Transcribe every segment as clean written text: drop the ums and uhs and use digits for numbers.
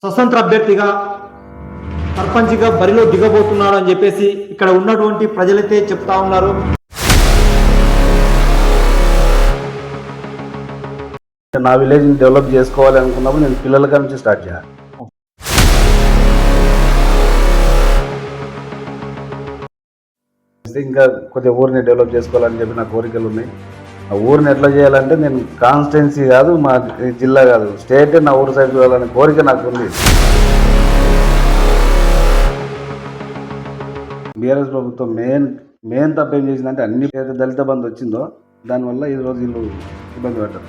స్వతంత్ర అభ్యర్థిగా సర్పంచ్గా బరిలో దిగబోతున్నాడు అని చెప్పేసి ఇక్కడ ఉన్నటువంటి ప్రజలైతే చెప్తా ఉన్నారు. నా విలేజ్ని డెవలప్ చేసుకోవాలి అనుకున్నప్పుడు నేను పిల్లల కాడ నుంచి స్టార్ట్ చేయాలి. ఇంకా కొద్దిగా ఊరిని డెవలప్ చేసుకోవాలని చెప్పి నా కోరికలు ఉన్నాయి. ఆ ఊరిని ఎట్లా చేయాలంటే నేను కాన్స్టిట్యున్సీ కాదు, మా జిల్లా కాదు, స్టేట్ నా ఊరు సైడ్ చూడాలనే కోరిక నాకు ఉంది. బీఆర్ఎస్ ప్రభుత్వం మెయిన్ తప్పేం చేసిందంటే అన్ని పేద దళిత బంధు వచ్చిందో దానివల్ల ఈ రోజు వీళ్ళు ఇబ్బంది పడ్డారు.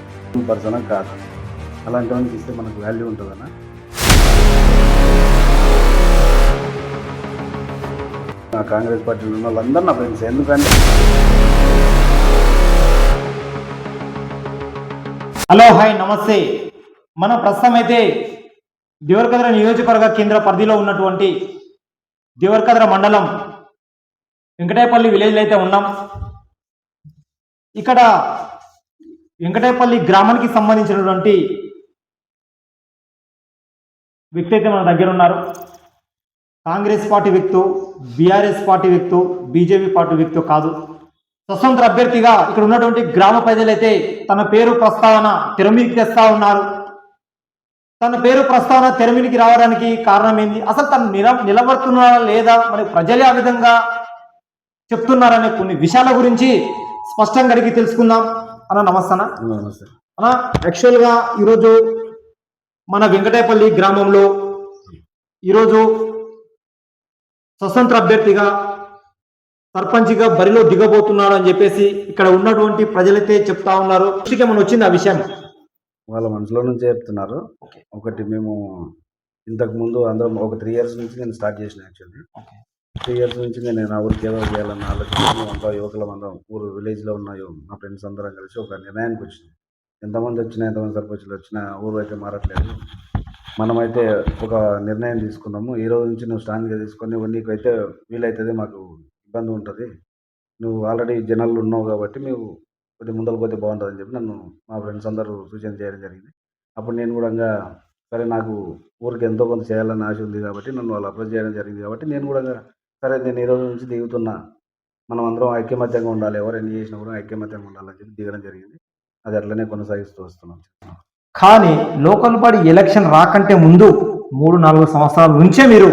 పర్సన్ కాదు, అలాంటి వాళ్ళకి ఇస్తే మనకు వాల్యూ ఉంటుందన్న. నా కాంగ్రెస్ పార్టీలో ఉన్న వాళ్ళందరూ నా ఫ్రెండ్స్. ఎందుకంటే హలో హాయ్ నమస్తే. మనం ప్రస్తుతం అయితే దేవరకద్ర నియోజకవర్గ కేంద్ర పరిధిలో ఉన్నటువంటి దేవరకద్ర మండలం వెంకటేపల్లి విలేజ్లో అయితే ఉన్నాం. ఇక్కడ వెంకటేపల్లి గ్రామానికి సంబంధించినటువంటి వ్యక్తి అయితే మన దగ్గర ఉన్నారు. కాంగ్రెస్ పార్టీ వ్యక్తి, బీఆర్ఎస్ పార్టీ వ్యక్తి, బీజేపీ పార్టీ వ్యక్తి కాదు, స్వతంత్ర అభ్యర్థిగా ఇక్కడ ఉన్నటువంటి గ్రామ ప్రజలైతే తన పేరు ప్రస్తావన తెరమీదికి తెస్తా ఉన్నారు. తన పేరు ప్రస్తావన తెరమీదికి రావడానికి కారణం ఏంది, అసలు తను నిలబడుతున్నారా లేదా, మరి ప్రజలే ఆ విధంగా చెప్తున్నారనే కొన్ని విషయాల గురించి స్పష్టంగా అడిగి తెలుసుకుందాం. అన్న నమస్తే అన్న. యాక్చువల్గా ఈరోజు మన వెంకటేపల్లి గ్రామంలో ఈరోజు స్వతంత్ర అభ్యర్థిగా సర్పంచ్గా బరిలో దిగబోతున్నాడు అని చెప్పేసి ఇక్కడ ఉన్నటువంటి ప్రజలైతే చెప్తా ఉన్నారు. ఏమైనా వచ్చింది ఆ విషయం? వాళ్ళ మనసులో నుంచే చెప్తున్నారు. ఒకటి మేము ఇంతకు ముందు అందరం ఒక 3 years నుంచి నేను స్టార్ట్ చేసిన. యాక్చువల్లీ 3 years నుంచి నేను నా ఊరికి ఏదో చేయాలన్న ఆలోచన అంతా యువకులం అందరం ఊరు విలేజ్లో ఉన్నాయో మా ఫ్రెండ్స్ అందరం కలిసి ఒక నిర్ణయానికి వచ్చింది. ఎంతమంది వచ్చినా ఎంతమంది సర్పంచులు వచ్చినా ఊరు అయితే మారట్లేదు. మనమైతే ఒక నిర్ణయం తీసుకున్నాము. ఈ రోజు నుంచి నువ్వు స్ట్రాంగ్గా తీసుకొని నీకైతే వీలవుతుంది, మాకు ఇబ్బంది ఉంటుంది, నువ్వు ఆల్రెడీ జనాలు ఉన్నావు కాబట్టి మేము కొద్దిగా ముందరకు పోతే బాగుంటుందని చెప్పి నన్ను మా ఫ్రెండ్స్ అందరూ సూచన చేయడం జరిగింది. అప్పుడు నేను కూడా సరే నాకు ఊరికి ఎంతో కొంత చేయాలని ఆశ ఉంది కాబట్టి నన్ను వాళ్ళు అప్రోచ్ చేయడం జరిగింది. కాబట్టి నేను కూడా సరే నేను ఈ రోజు నుంచి దిగుతున్నా, మనం అందరం ఐక్యమత్యంగా ఉండాలి, ఎవరు ఎన్ని చేసినా కూడా ఐక్యమత్యంగా ఉండాలని చెప్పి దిగడం జరిగింది. అది అట్లనే కొనసాగిస్తూ వస్తున్నాం. కానీ లోకల్ బాడీ ఎలక్షన్ రాకంటే ముందు 3-4 సంవత్సరాల నుంచే మీరు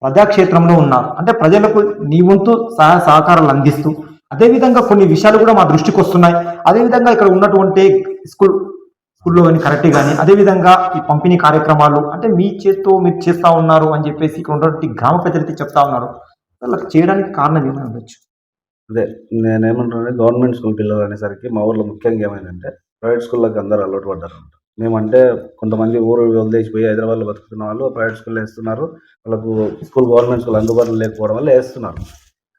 ప్రజాక్షేత్రంలో ఉన్నారు. అంటే ప్రజలకు నీ వంతు సహాయ సహకారాలు అందిస్తూ అదేవిధంగా కొన్ని విషయాలు కూడా మా దృష్టికి వస్తున్నాయి. అదేవిధంగా ఇక్కడ ఉన్నటువంటి స్కూల్లో కానీ కరెక్ట్ కానీ అదేవిధంగా ఈ పంపిణీ కార్యక్రమాలు అంటే మీ చేత్తో మీరు చేస్తూ ఉన్నారు అని చెప్పేసి ఇక్కడ ఉన్నటువంటి గ్రామ ప్రజలైతే చెప్తా ఉన్నారు. వాళ్ళకి చేయడానికి కారణం ఏమైనా ఉండొచ్చు. అదే నేనేమంటున్నా, గవర్నమెంట్ స్కూల్ పిల్లలు అనేసరికి మా ఊర్లో ముఖ్యంగా ఏమైందంటే ప్రైవేట్ స్కూళ్ళకి అందరూ అలవాటు పడ్డారు. మేమంటే కొంతమంది ఊరు వదిలేసిపోయి హైదరాబాద్లో బతుకుతున్న వాళ్ళు ప్రైవేట్ స్కూల్లో వేస్తున్నారు. వాళ్ళకు గవర్నమెంట్ స్కూల్ అందుబాటులో లేకపోవడం వల్ల వేస్తున్నారు.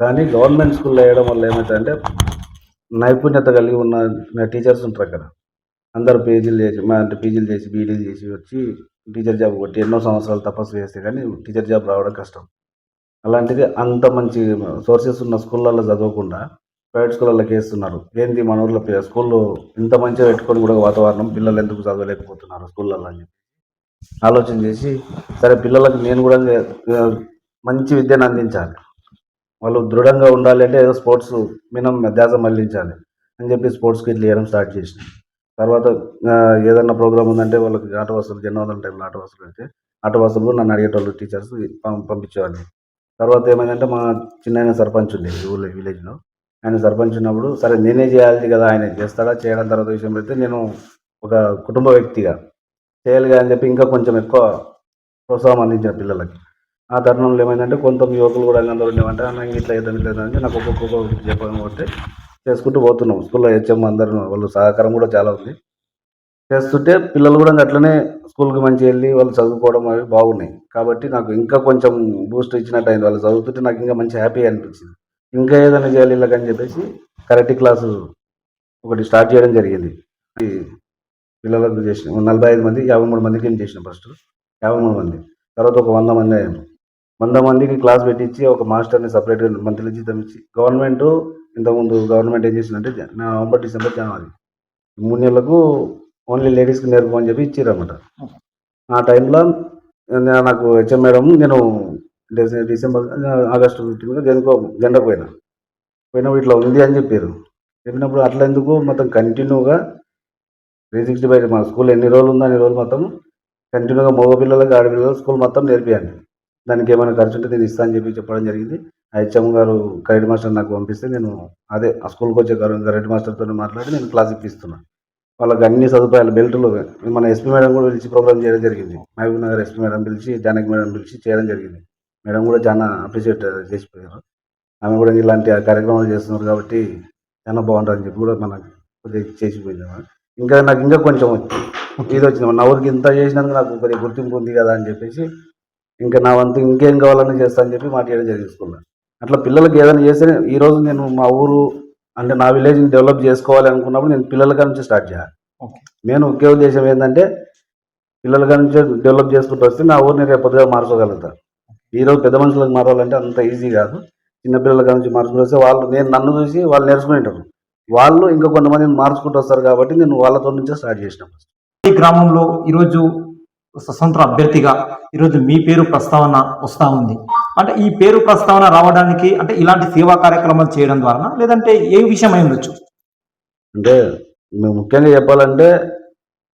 కానీ గవర్నమెంట్ స్కూల్లో వేయడం వల్ల ఏమవుతుందంటే నైపుణ్యత కలిగి ఉన్న టీచర్స్ ఉంటారు కదా, అందరూ పీజీలు చేసి బీఈడీలు చేసి వచ్చి టీచర్ జాబ్ కొట్టి ఎన్నో సంవత్సరాలు తపస్సు చేస్తే కానీ టీచర్ జాబ్ రావడం కష్టం. అలాంటిది అంత మంచి సోర్సెస్ ఉన్న స్కూళ్ళల్లో చదవకుండా ప్రైవేట్ స్కూళ్ళకి వేస్తున్నారు. ఏంటి మన ఊర్లో స్కూల్లో ఇంత మంచిగా పెట్టుకొని కూడా వాతావరణం, పిల్లలు ఎందుకు చదవలేకపోతున్నారు స్కూళ్ళల్లో అని చెప్పి ఆలోచన చేసి సరే పిల్లలకు నేను కూడా మంచి విద్యను అందించాలి, వాళ్ళు దృఢంగా ఉండాలి అంటే ఏదో స్పోర్ట్స్ మినిమం ధ్యాస మళ్లించాలి అని చెప్పి స్పోర్ట్స్ కిట్లు ఇవ్వడం స్టార్ట్ చేసిన తర్వాత ఏదన్నా ప్రోగ్రామ్ ఉందంటే వాళ్ళకి ఆట వసతులు, జన్మదిన టైంలో ఆట వసతులు అయితే ఆట వసతులు నన్ను అడిగేటోళ్ళు టీచర్స్ పంపించేవాడిని. తర్వాత ఏమైందంటే మా చిన్న సర్పంచ్ ఉండేది ఊళ్ళో విలేజ్లో, ఆయన సర్పంచ్ ఉన్నప్పుడు సరే నేనే చేయాలి కదా, ఆయన చేస్తాడా చేయడం తర్వాత విషయం అయితే నేను ఒక కుటుంబ వ్యక్తిగా చేయాలిగా అని చెప్పి ఇంకా కొంచెం ఎక్కువ ప్రోత్సాహం అందించిన పిల్లలకి. ఆ తరుణంలో ఏమైందంటే కొంత యువకులు కూడా అందరూ ఉండేవంటే నాకు ఇట్లా ఇట్లా నాకు ఒక్కొక్క చెప్పడం పోతే చేసుకుంటూ పోతున్నాం. స్కూల్లో హెచ్ఎం అందరూ వాళ్ళు సహకారం కూడా చాలా ఉంది. చేస్తుంటే పిల్లలు కూడా అట్లనే స్కూల్కి మంచి వెళ్ళి వాళ్ళు చదువుకోవడం అవి బాగున్నాయి. కాబట్టి నాకు ఇంకా కొంచెం బూస్ట్ ఇచ్చినట్టు అయింది. వాళ్ళు చదువుతుంటే నాకు ఇంకా మంచి హ్యాపీ అనిపించింది. ఇంకా ఏదైనా చేయాలి ఇలాగని చెప్పేసి కరాటే క్లాసు ఒకటి స్టార్ట్ చేయడం జరిగింది. పిల్లలకు చేసిన 45 మంది 53 మందికి ఏం చేసిన ఫస్ట్ 53 మంది, తర్వాత ఒక 100 మంది అయ్యాను. 100 మందికి క్లాస్ పెట్టించి ఒక మాస్టర్ని సపరేట్గా మంత్లీ జీతం ఇచ్చి గవర్నమెంట్ ఇంతకుముందు గవర్నమెంట్ ఏం చేసిందంటే నవంబర్, డిసెంబర్, జనవరి 3 నెలలకు ఓన్లీ లేడీస్కి నేర్పమని చెప్పి ఇచ్చారన్నమాట. ఆ టైంలో నాకు హెచ్ఎం మేడం నేను డిసెంబర్ ఆగస్టు 15 దేనికో జెండాకు పోయినప్పుడు ఇట్లా ఉంది అని చెప్పారు. చెప్పినప్పుడు అట్లా ఎందుకు మొత్తం కంటిన్యూగా 365 మా స్కూల్ ఎన్ని రోజులు ఉందో అన్ని రోజులు మొత్తం కంటిన్యూగా మగ పిల్లలకి ఆడపిల్లలకు స్కూల్ మొత్తం నేర్పియండి. దానికి ఏమైనా ఖర్చు ఉంటే నేను ఇస్తాను అని చెప్పి చెప్పడం జరిగింది. ఆ హెచ్ఎం గారు గైడ్ మాస్టర్ నాకు పంపిస్తే నేను అదే ఆ స్కూల్కి వచ్చే గైడ్ మాస్టర్తో మాట్లాడి నేను క్లాస్ ఇప్పిస్తున్నాను. వాళ్ళకి అన్ని సదుపాయాలు బెల్టులు మన ఎస్పీ మేడం కూడా పిలిచి ప్రోగ్రామ్ చేయడం జరిగింది. మహబూబ్ నగర్ ఎస్పీ మేడం పిలిచి జానకి మేడం పిలిచి చేయడం జరిగింది. మేడం కూడా చాలా అప్రిషియేట్ చేసిపోయారు. ఆమె కూడా ఇలాంటి కార్యక్రమాలు చేస్తున్నారు కాబట్టి చాలా బాగుంటుందని చెప్పి కూడా మనకు కొద్దిగా చేసిపోయింది. ఇంకా నాకు ఇంకా కొంచెం ఇది వచ్చింది, నా ఊరికి ఇంత చేసినందుకు నాకు కొద్దిగా గుర్తింపు ఉంది కదా అని చెప్పేసి ఇంకా నా వంతు ఇంకేం కావాలని చేస్తా అని చెప్పి మాట్లాడడం జరిగింది స్కూల్లో. అట్లా పిల్లలకి ఏదైనా చేస్తే ఈరోజు నేను మా ఊరు అంటే నా విలేజ్ని డెవలప్ చేసుకోవాలి అనుకున్నప్పుడు నేను పిల్లల కాడ నుంచి స్టార్ట్ చేయాలి. నేను ఒకే ఉద్దేశం ఏంటంటే పిల్లల కాడ నుంచి డెవలప్ చేసుకుంటూ వస్తే నా ఊరిని రేపు పొద్దుగా మార్చుకోగలుగుతాను. ఈరోజు పెద్ద మనుషులకు మారాలంటే అంత ఈజీ కాదు. చిన్నపిల్లల కాడ నుంచి మార్చుకుంటూ వస్తే వాళ్ళు నన్ను చూసి వాళ్ళు నేర్చుకుంటారు. వాళ్ళు ఇంకా కొంతమందిని మార్చుకుంటూ వస్తారు కాబట్టి నేను వాళ్ళతో నుంచే స్టార్ట్ చేసినాను. ఈ గ్రామంలో ఈరోజు స్వతంత్ర అభ్యర్థిగా ఈరోజు మీ పేరు ప్రస్తావన వస్తూ ఉంది. అంటే ఈ పేరు ప్రస్తావన రావడానికి అంటే ఇలాంటి సేవా కార్యక్రమాలు చేయడం ద్వారా లేదంటే ఏ విషయం అయి ఉండొచ్చు? అంటే మేము ముఖ్యంగా చెప్పాలంటే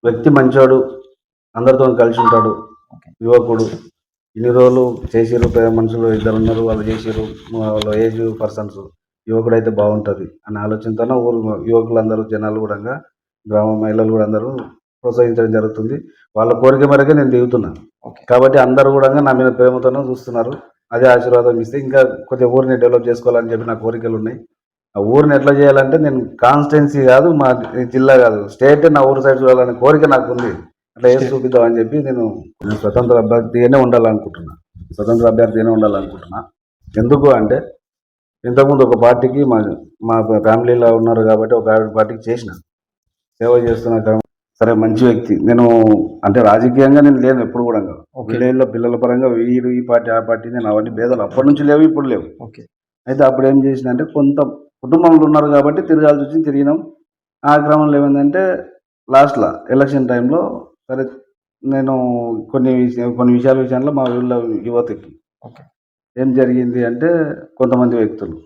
వ్యక్తి మంచోడు, అందరితో కలిసి ఉంటాడు, యువకుడు. ఇన్ని రోజులు చేసిరు, పేద మనుషులు ఇద్దరు ఉన్నారు, వాళ్ళు చేసిరు, వాళ్ళ ఏజ్ పర్సన్స్, యువకుడు అయితే బాగుంటుంది అనే ఆలోచనతోనే ఊరు యువకులందరూ జనాలు కూడా గ్రామ మహిళలు కూడా అందరూ ప్రోత్సహించడం జరుగుతుంది. వాళ్ళ కోరిక మేరకే నేను దిగుతున్నాను కాబట్టి అందరూ కూడా నా మీద ప్రేమతోనే చూస్తున్నారు. అదే ఆశీర్వాదం ఇస్తే ఇంకా కొంచెం ఊరిని డెవలప్ చేసుకోవాలని చెప్పి నా కోరికలు ఉన్నాయి. ఆ ఊరిని ఎట్లా చేయాలంటే నేను కాన్స్టిట్యున్సీ కాదు, మా జిల్లా కాదు, స్టేట్ నా ఊరు సైడ్ చూడాలనే కోరిక నాకు ఉంది. అట్లా వేసి చూపిద్దామని చెప్పి నేను స్వతంత్ర అభ్యర్థిగానే ఉండాలనుకుంటున్నా. ఎందుకు అంటే ఇంతకుముందు ఒక పార్టీకి మా ఫ్యామిలీలో ఉన్నారు కాబట్టి ఒక పార్టీకి చేసిన సేవ చేస్తున్నా. సరే, మంచి వ్యక్తి. నేను అంటే రాజకీయంగా నేను లేను ఎప్పుడు కూడా. విలేజ్లో పిల్లల పరంగా వీరు ఈ పార్టీ ఆ పార్టీ నేను అవన్నీ భేదాలు అప్పటి నుంచి లేవు, ఇప్పుడు లేవు. అయితే అప్పుడు ఏం చేసిన అంటే కొంత కుటుంబంలో ఉన్నారు కాబట్టి తిరగాల్సి వచ్చింది, తిరిగినాం. ఆ క్రమంలో ఏమైందంటే లాస్ట్లో ఎలక్షన్ టైంలో సరే నేను కొన్ని విషయాల్లో మా ఊళ్ళో యువతకి ఏం జరిగింది అంటే కొంతమంది వ్యక్తులు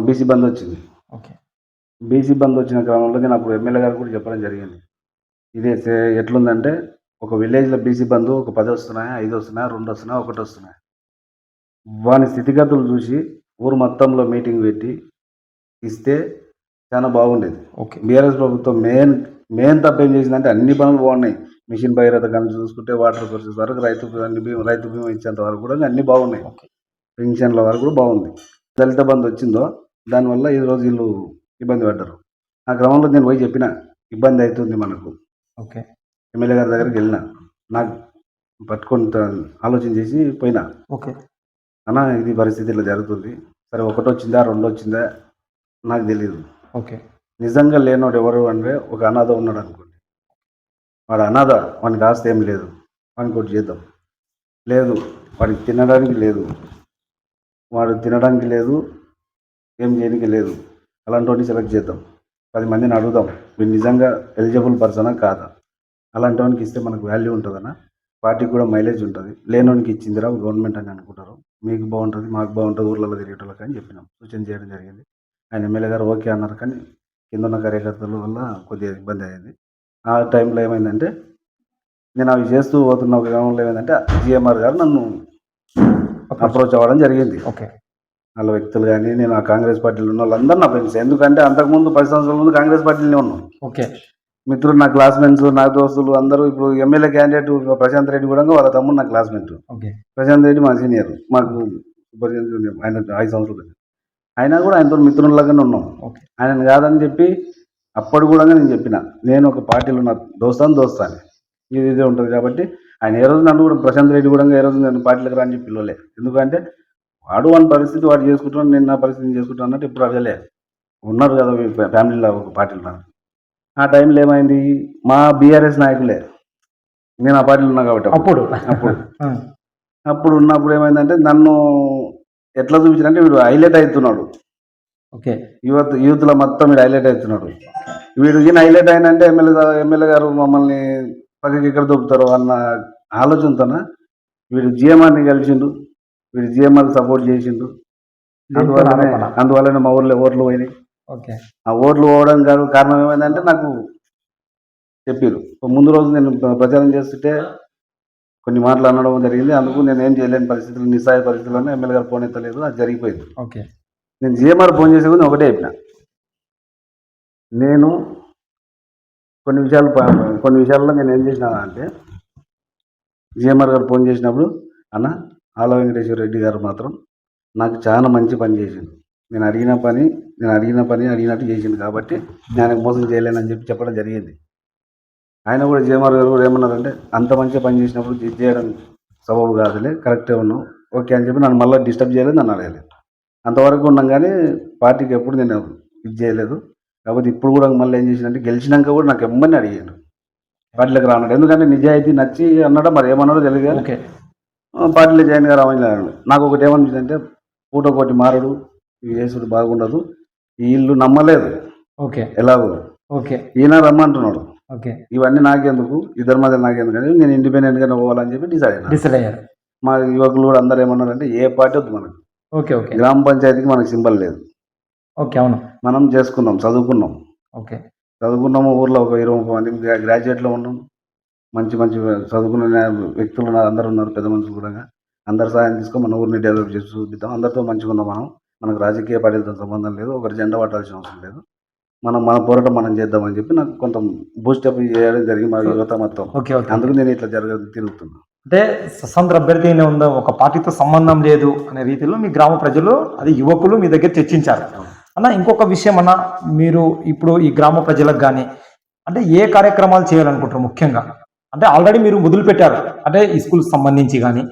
బీసీ బంద్ వచ్చింది. బీసీ బంద్ వచ్చిన క్రమంలో నేను అప్పుడు ఎమ్మెల్యే గారు కూడా చెప్పడం జరిగింది. ఇదే ఎట్లుందంటే ఒక విలేజ్లో బీసీ బంధు ఒక 10 వస్తున్నాయా, 5 వస్తున్నాయా, 2 వస్తున్నాయా, 1 వస్తున్నాయా, వాని స్థితిగతులు చూసి ఊరు మొత్తంలో మీటింగ్ పెట్టి ఇస్తే చాలా బాగుండేది. బీఆర్ఎస్ ప్రభుత్వం మెయిన్ తప్పేం చేసిందంటే అన్ని పనులు బాగున్నాయి. మిషన్ భగీరథ కానీ చూసుకుంటే వాటర్ సోర్సెస్ వరకు రైతు బీమా ఇచ్చేంత వరకు కూడా అన్నీ బాగున్నాయి. పెన్షన్ల వరకు కూడా బాగుంది. దళిత బంధు వచ్చిందో దానివల్ల ఈరోజు వీళ్ళు ఇబ్బంది పడ్డారు. ఆ క్రమంలో నేను పోయి చెప్పిన ఇబ్బంది అవుతుంది మనకు. ఎమ్మెల్యే గారి దగ్గరికి వెళ్ళిన, నాకు పట్టుకొని ఆలోచన చేసి పోయినా, అన్న ఇది పరిస్థితి ఇలా జరుగుతుంది. సరే, 1 వచ్చిందా 2 వచ్చిందా నాకు తెలియదు. నిజంగా లేనోడు ఎవరు అంటే ఒక అనాథ ఉన్నాడు అనుకోండి, వాడు అనాథ, వానికి ఆస్తి ఏం లేదు, వానికి ఒకటి చేద్దాం. లేదు, వాడికి తినడానికి లేదు, ఏం చేయడానికి లేదు, అలాంటి వాడిని సెలెక్ట్ చేద్దాం. 10 మందిని అడుగుదాం, మీరు నిజంగా ఎలిజిబుల్ పర్సనా కాదా, అలాంటి వానికి ఇస్తే మనకు వాల్యూ ఉంటుందన్నా, పార్టీకి కూడా మైలేజ్ ఉంటుంది. లేనోనికి ఇచ్చిందిరా గవర్నమెంట్ అని అనుకుంటారు, మీకు బాగుంటుంది, మాకు బాగుంటుంది, ఊళ్ళలో తిరిగేటోళ్ళకి అని చెప్పినాం, సూచన చేయడం జరిగింది. ఆయన ఎమ్మెల్యే గారు ఓకే అన్నారు. కానీ కింద ఉన్న కార్యకర్తల వల్ల కొద్దిగా ఇబ్బంది అయింది. ఆ టైంలో ఏమైందంటే నేను అవి చేస్తూ పోతున్న ఒక గ్రామంలో ఏమైందంటే జిఎంఆర్ గారు నన్ను అప్రోచ్ అవ్వడం జరిగింది. వాళ్ళ వ్యక్తులు కానీ నేను ఆ కాంగ్రెస్ పార్టీలో ఉన్న వాళ్ళందరూ నా ఫ్రెండ్స్. ఎందుకంటే అంతకుముందు 10 సంవత్సరాల ముందు కాంగ్రెస్ పార్టీలోనే ఉన్నాం. మిత్రులు, నా క్లాస్మేట్స్, నా దోస్తులు అందరూ. ఇప్పుడు ఎమ్మెల్యే క్యాండిడేట్ ప్రశాంత్ రెడ్డి కూడా వాళ్ళ తమ్ముడు నా క్లాస్మేట్. ప్రశాంత్ రెడ్డి మా సీనియర్, మాకు ఆయన 5 సంవత్సరాలు. అయినా కూడా ఆయనతో మిత్రులలాగానే ఉన్నాం. ఆయన కాదని చెప్పి అప్పుడు కూడా నేను చెప్పిన, నేను ఒక పార్టీలో నా దోస్తాను ఇదే ఉంటుంది కాబట్టి ఆయన ఏ రోజు నన్ను కూడా ప్రశాంత్ రెడ్డి కూడా ఏ రోజు నేను పార్టీలకు రాని చెప్పి పిలవలే. ఎందుకంటే వాడు వాని పరిస్థితి వాడు చేసుకుంటున్నాను, నేను నా పరిస్థితి చేసుకుంటాను అన్నట్టు ఇప్పుడు అడగలే. ఉన్నారు కదా ఫ్యామిలీలో ఒక పార్టీలో. ఆ టైంలో ఏమైంది, మా బీఆర్ఎస్ నాయకులే, నేను ఆ పార్టీలో ఉన్నా కాబట్టి అప్పుడు ఉన్నప్పుడు ఏమైందంటే నన్ను ఎట్లా చూపించారంటే వీడు హైలైట్ అవుతున్నాడు, యూత్లో మొత్తం వీడు హైలైట్ అవుతున్నాడు. ఈయన హైలైట్ అయినంటే ఎమ్మెల్యే గారు మమ్మల్ని పక్కకి ఎక్కడ దొరుకుతారు అన్న ఆలోచనతోన వీడు జిఎంఆర్ని కలిసిండు, వీడు జిఎంఆర్ సపోర్ట్ చేసిండు, అందువల్లనే మా ఊర్లో ఓట్లు పోయినాయి. ఓకే. ఆ ఓట్లు పోవడం కారణం ఏమైందంటే నాకు చెప్పారు. ముందు రోజు నేను ప్రచారం చేస్తుంటే కొన్ని మాటలు అనడం జరిగింది. అందుకు నేను ఏం చేయలేని పరిస్థితులు, నిస్సాయ పరిస్థితుల్లోనే ఎమ్మెల్యే గారు ఫోన్ ఎత్తలేదు, అది జరిగిపోయింది. ఓకే. నేను జిఎంఆర్ ఫోన్ చేసే ముందు ఒకటే చెప్పిన, నేను కొన్ని విషయాల్లో నేను ఏం చేసినా అంటే, జిఎంఆర్ గారు ఫోన్ చేసినప్పుడు, అన్న ఆల వెంకటేశ్వర రెడ్డి గారు మాత్రం నాకు చాలా మంచి పని చేసిండు, నేను అడిగిన పని అడిగినట్టు చేసిండు, కాబట్టి నేను మోసం చేయలేనని చెప్పడం జరిగింది. ఆయన కూడా జిఎంఆర్ గారు కూడా ఏమన్నారంటే, అంత మంచిగా పని చేసినప్పుడు ఇది చేయడం సబబు కాదులే, కరెక్టే ఉన్నావు, ఓకే అని చెప్పి నన్ను మళ్ళీ డిస్టర్బ్ చేయలేదు, నన్ను అడగలేదు. అంతవరకు ఉన్నాం కానీ పార్టీకి ఎప్పుడు నేను ఇది చేయలేదు. కాబట్టి ఇప్పుడు కూడా మళ్ళీ ఏం చేసినంటే, గెలిచినాక కూడా నాకు ఎమ్మని అడిగాడు పార్టీలోకి రాన్నాడు. ఎందుకంటే నిజాయితీ నచ్చి అన్నాడో మరి ఏమన్నాడో తెలియదు, పార్టీలో జాయిన్ గా రామని నాకు ఒకటి ఏమనిపించిందంటే, పూటకోటి మారడు, ఈ యేసుడు బాగుండదు, ఈ ఇల్లు నమ్మలేదు, ఓకే, ఎలాగో ఓకే, ఈయన రమ్మంటున్నాడు, ఓకే, ఇవన్నీ నాకెందుకు, ఇద్దరి మధ్య నాకెందుకు అని నేను ఇండిపెండెంట్ గా పోవాలని చెప్పి డిసైడ్ అయ్యారు. మా యువకులు కూడా అందరూ ఏమన్నారంటే, ఏ పార్టీ వద్దు మనకు, ఓకే, ఓకే, గ్రామ పంచాయతీకి మనకు సింబల్ లేదు, ఓకే, అవును, మనం చేసుకున్నాం, చదువుకున్నాం, ఓకే, చదువుకున్నాము, ఊర్లో ఒక 20 మంది గ్రాడ్యుయేట్లో ఉన్నాం, మంచి చదువుకున్న వ్యక్తులు ఉన్నారు, అందరూ ఉన్నారు, పెద్ద మనుషులు కూడా, అందరు సాయం తీసుకొని మన ఊరిని డెవలప్ చేసి చూపిద్దాం, అందరితో మంచిగా ఉన్నాం, మనకు రాజకీయ పార్టీలతో సంబంధం లేదు, ఒకరి జెండా పట్టాల్సిన అవసరం లేదు, మన పోరాటం మనం చేద్దామని చెప్పి నాకు కొంత బూస్టప్ చేయడం జరిగింది మా యువత మొత్తం. అందుకు నేను ఇట్లా తిరుగుతున్నా. అంటే స్వతంత్ర అభ్యర్థి ఉందో ఒక పార్టీతో సంబంధం లేదు అనే రీతిలో మీ గ్రామ ప్రజలు, అది యువకులు మీ దగ్గర చర్చించారు అన్న. ఇంకొక విషయం అన్న, మీరు ఇప్పుడు ఈ గ్రామ ప్రజలకు కానీ అంటే ఏ కార్యక్రమాలు చేయాలనుకుంటారు ముఖ్యంగా? అంటే ఆల్రెడీ మీరు మొదలు పెట్టారు, అంటే ఈ స్కూల్కి సంబంధించి కానీ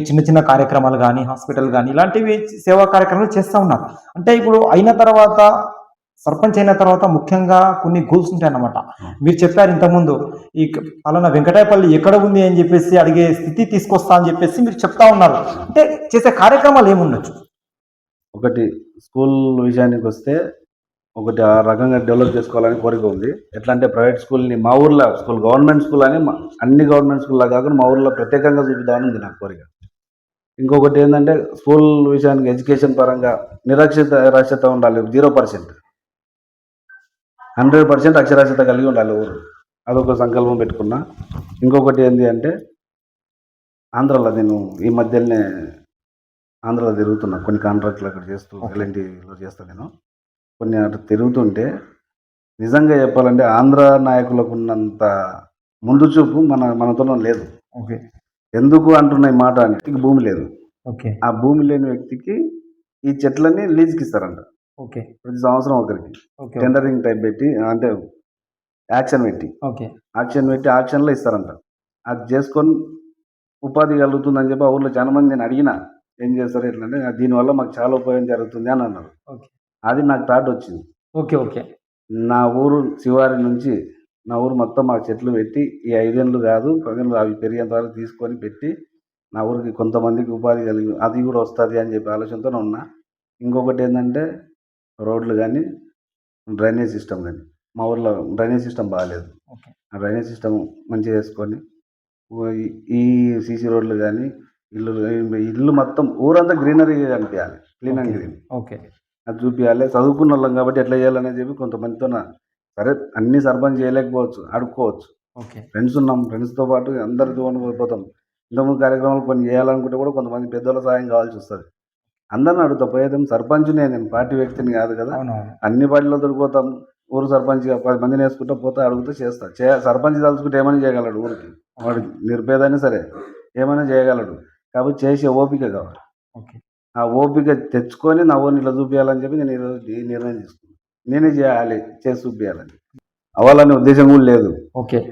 చిన్న చిన్న కార్యక్రమాలు కానీ హాస్పిటల్ కానీ ఇలాంటివి సేవా కార్యక్రమాలు చేస్తూ ఉన్నారు. అంటే ఇప్పుడు అయిన తర్వాత, సర్పంచ్ అయిన తర్వాత ముఖ్యంగా కొన్ని గోల్స్ ఉంటాయన్నమాట. మీరు చెప్పారు ఇంతకుముందు, ఈ పలానా వెంకటాయపల్లి ఎక్కడ ఉంది అని చెప్పేసి అడిగే స్థితి తీసుకొస్తా అని చెప్పేసి మీరు చెప్తా ఉన్నారు. అంటే చేసే కార్యక్రమాలు ఏముండొచ్చు? ఒకటి, స్కూల్ విషయానికి వస్తే ఒకటి ఆ రకంగా డెవలప్ చేసుకోవాలని కోరిక ఉంది. ఎట్లా అంటే ప్రైవేట్ స్కూల్ని మా ఊర్లో గవర్నమెంట్ స్కూల్ అని అన్ని గవర్నమెంట్ స్కూల్లో కాకుండా మా ఊర్లో ప్రత్యేకంగా చూపిద్దామని ఉంది నాకు కోరిక. ఇంకొకటి ఏంటంటే, స్కూల్ విషయానికి ఎడ్యుకేషన్ పరంగా నిరక్షరత ఉండాలి, 0%, 100% అక్షరాస్యత కలిగి ఉండాలి ఊరు, అదొక సంకల్పం పెట్టుకున్నా. ఇంకొకటి ఏంటి అంటే, ఆంధ్రాలో నేను ఈ మధ్యనే ఆంధ్రాలో తిరుగుతున్నా, కొన్ని కాంట్రాక్ట్లు అక్కడ చేస్తూ ఎల్ఎన్టీలో చేస్తాను నేను. కొన్ని అటు తిరుగుతుంటే నిజంగా చెప్పాలంటే ఆంధ్ర నాయకులకు ఉన్నంత ముందు చూపు మనతో లేదు. ఓకే. ఎందుకు అంటున్న ఈ మాట అంటే, భూమి లేదు, ఓకే, ఆ భూమి లేని వ్యక్తికి ఈ చెట్లన్నీ లీజ్కి ఇస్తారంట. ఓకే, ప్రతి సంవత్సరం ఒకరికి టెండరింగ్ టైప్ పెట్టి, అంటే యాక్షన్ పెట్టి ఆక్షన్లో ఇస్తారంట. అది చేసుకొని ఉపాధి కలుగుతుందని చెప్పి ఆ ఊర్లో చాలా మంది నేను అడిగినా, ఏం చేస్తారు ఎట్లంటే, దీనివల్ల మాకు చాలా ఉపయోగం జరుగుతుంది అని అన్నారు. అది నాకు థాట్ వచ్చింది. ఓకే, ఓకే, నా ఊరు శివారి నుంచి నా ఊరు మొత్తం మాకు చెట్లు పెట్టి, ఈ 5 ఏళ్ళు కాదు 10 ఏళ్ళు అవి పెరిగేంత వరకు తీసుకొని పెట్టి నా ఊరికి కొంతమందికి ఉపాధి కలిగి అది కూడా వస్తుంది అని చెప్పి ఆలోచనతో ఉన్నా. ఇంకొకటి ఏంటంటే, రోడ్లు కానీ డ్రైనేజ్ సిస్టమ్ కానీ, మా ఊర్లో డ్రైనేజ్ సిస్టమ్ బాగాలేదు. ఆ డ్రైనేజ్ సిస్టమ్ మంచిగా వేసుకొని ఈ సీసీ రోడ్లు కానీ ఇల్లు మొత్తం ఊరంతా గ్రీనరీగా కనిపించాలి, క్లీన్ అండ్ గ్రీన్. ఓకే, అది చూపించాలి. చదువుకున్న వాళ్ళం కాబట్టి ఎట్లా చేయాలని చెప్పి కొంతమందితో, సరే అన్ని సర్పంచ్ చేయలేకపోవచ్చు, అడుక్కోవచ్చు, ఫ్రెండ్స్ ఉన్నాం, ఫ్రెండ్స్తో పాటు అందరితో పోతాం. ఇంతకుముందు కార్యక్రమాలు కొన్ని చేయాలనుకుంటే కూడా కొంతమంది పెద్దోళ్ళ సాయం కావాల్సి వస్తుంది. అందరిని అడుగుతా పోయేదాం, సర్పంచ్ నేను పార్టీ వ్యక్తిని కాదు కదా, అన్ని పార్టీలో దొరికిపోతాం. ఊరు సర్పంచ్ 10 మందిని వేసుకుంటూ పోతే అడుగుతూ చేస్తా. సర్పంచ్ తలుచుకుంటే ఏమైనా చేయగలడు, ఊరికి వాడు నిరుపేదైనా సరే ఏమైనా చేయగలడు. కాబట్టి చేసే ఓపిక కావాలి. ఆ ఓపిక తెచ్చుకొని నా ఊరిని ఇట్లా చూపించాలని చెప్పి నేను ఈరోజు ఈ నిర్ణయం తీసుకున్నాను. నేనే చేయాలి, చేసి చూపించాలని. అవ్వాలనే ఉద్దేశం కూడా లేదు.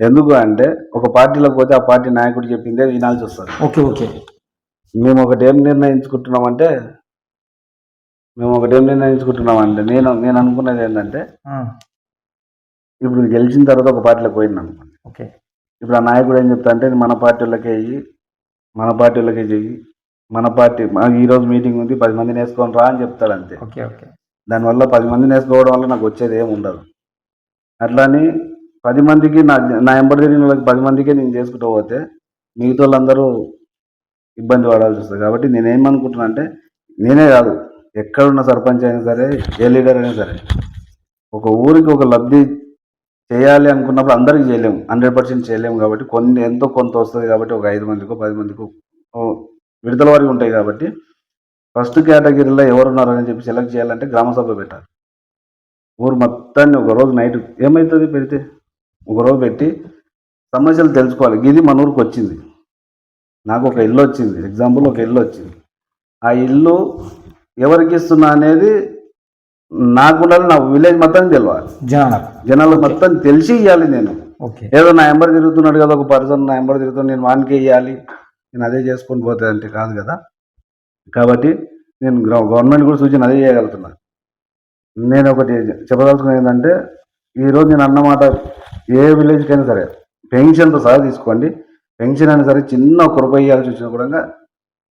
ఎందుకు అంటే, ఒక పార్టీలోకి పోతే ఆ పార్టీ నాయకుడు చెప్పిందే వినాల్సి వస్తుంది. మేము ఒకటి ఏం నిర్ణయించుకుంటున్నామంటే నేను అనుకున్నది ఏంటంటే, ఇప్పుడు గెలిచిన తర్వాత ఒక పార్టీలోకి పోయింది అనుకోండి, ఇప్పుడు ఆ నాయకుడు ఏం చెప్తా అంటే, మన పార్టీలకే చెయ్యి, మన పార్టీ ఈరోజు మీటింగ్ ఉంది 10 మందిని వేసుకొని రా అని చెప్తాడు అంతే. దానివల్ల 10 మందిని వేసుకోవడం వల్ల నాకు వచ్చేది ఏమి ఉండదు. అట్లా అని 10 మందికి నా ఎంబడి తిరిగిన వాళ్ళకి 10 మందికే నేను చేసుకుంటూ పోతే మిగతా వాళ్ళందరూ ఇబ్బంది పడాల్సి వస్తుంది. కాబట్టి నేనేమనుకుంటున్నా అంటే, నేనే కాదు, ఎక్కడున్న సర్పంచ్ అయినా సరే, ఏ లీడర్ అయినా సరే, ఒక ఊరికి ఒక లబ్ధి చేయాలి అనుకున్నప్పుడు అందరికీ చేయలేము, 100% చేయలేము. కాబట్టి ఎంతో కొంత వస్తుంది. కాబట్టి ఒక 5 మందికో 10 మందికో విడతల వారికి ఉంటాయి. కాబట్టి ఫస్ట్ కేటగిరీలో ఎవరున్నారని చెప్పి సెలెక్ట్ చేయాలంటే గ్రామ సభ పెట్టాలి. ఊరు మొత్తాన్ని ఒకరోజు నైట్ ఏమవుతుంది పెడితే, ఒకరోజు పెట్టి సమస్యలు తెలుసుకోవాలి. ఇది మన ఊరికి వచ్చింది, నాకు ఒక ఇల్లు వచ్చింది, ఎగ్జాంపుల్ ఒక ఇల్లు వచ్చింది, ఆ ఇల్లు ఎవరికి ఇస్తున్నా అనేది నాకు ఉండాలి, నా విలేజ్ మొత్తం తెలియాలి, జనాలకు మొత్తం తెలిసి ఇవ్వాలి. నేను ఏదో నా ఎంబర్ తిరుగుతున్నాడు కదా ఒక పర్సన్, నా ఎంబర్ తిరుగుతున్నాడు, నేను వానికే ఇవ్వాలి, నేను అదే చేసుకొని పోతే అంటే కాదు కదా. కాబట్టి నేను గవర్నమెంట్ కూడా సూచన అదే చేయగలుగుతున్నాను. నేను ఒకటి చెప్పదలుచుకున్నది ఏంటంటే, ఈరోజు నేను అన్నమాట, ఏ విలేజ్కైనా సరే పెన్షన్తో సహా తీసుకోండి, పెన్షన్ అయినా సరే చిన్న ₹1 ఇవ్వాల్సి వచ్చినా కూడా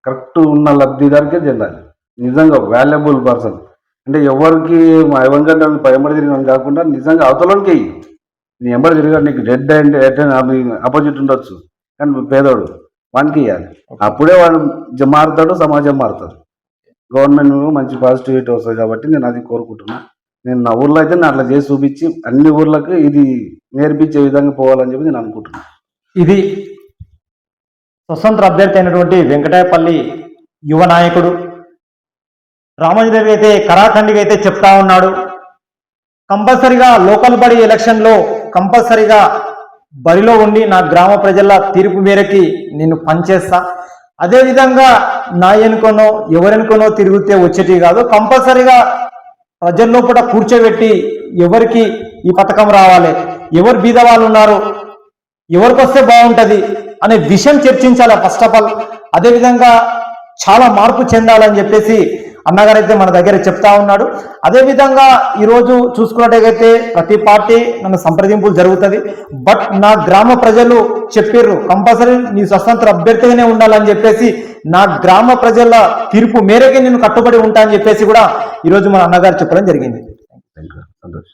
కరెక్ట్ ఉన్న లబ్ధిదారికే చెందాలి. నిజంగా వాల్యుబుల్ పర్సన్ అంటే ఎవరికి వెంకట ఎంబడి తిరిగిన కాకుండా నిజంగా అవతలకే ఇయ్యి. నీ ఎంబడి తిరిగాడు, నీకు డెడ్ అంటే ఆపోజిట్ ఉండొచ్చు, కానీ పేదోడు వానికి ఇవ్వాలి. అప్పుడే వాడు మారుతాడు, సమాజం మారుతాడు, గవర్నమెంట్ మంచి పాజిటివిటీ వస్తుంది. కాబట్టి నేను అది కోరుకుంటున్నా. నేను నా ఊర్లో అయితే నేను అట్లా చేసి చూపించి అన్ని ఊర్లకు ఇది నేర్పించే విధంగా పోవాలని చెప్పి నేను అనుకుంటున్నాను. ఇది స్వతంత్ర అభ్యర్థి అయినటువంటి వెంకటాయపల్లి యువ నాయకుడు రామాంజనేయులు అయితే కరాఖండిగా అయితే చెప్తా ఉన్నాడు. కంపల్సరిగా లోకల్ బడి ఎలక్షన్లో కంపల్సరిగా బరిలో ఉండి నా గ్రామ ప్రజల తీర్పు మేరకి నేను పనిచేస్తా. అదేవిధంగా నా ఎన్నుకోనో ఎవరెనుకోనో తిరిగితే వచ్చేటి కాదు, కంపల్సరిగా ప్రజల్లో కూడా కూర్చోబెట్టి ఎవరికి ఈ పథకం రావాలి, ఎవరు బీద వాళ్ళు ఉన్నారు, ఎవరికి వస్తే బాగుంటుంది అనే విషయం చర్చించాలి ఫస్ట్ ఆఫ్ ఆల్. అదేవిధంగా చాలా మార్పు చెందాలని చెప్పేసి అన్నగారైతే మన దగ్గర చెప్తా ఉన్నాడు. అదేవిధంగా ఈరోజు చూసుకున్నట్టయితే ప్రతి పార్టీ నన్ను సంప్రదింపులు జరుగుతుంది. బట్ నా గ్రామ ప్రజలు చెప్పిర్రు కంపల్సరీ నీ స్వతంత్ర అభ్యర్థిగానే ఉండాలని చెప్పేసి, నా గ్రామ ప్రజల తీర్పు మేరకే నేను కట్టుబడి ఉంటా అని చెప్పేసి కూడా ఈరోజు మన అన్నగారు చెప్పడం జరిగింది. సంతోష్.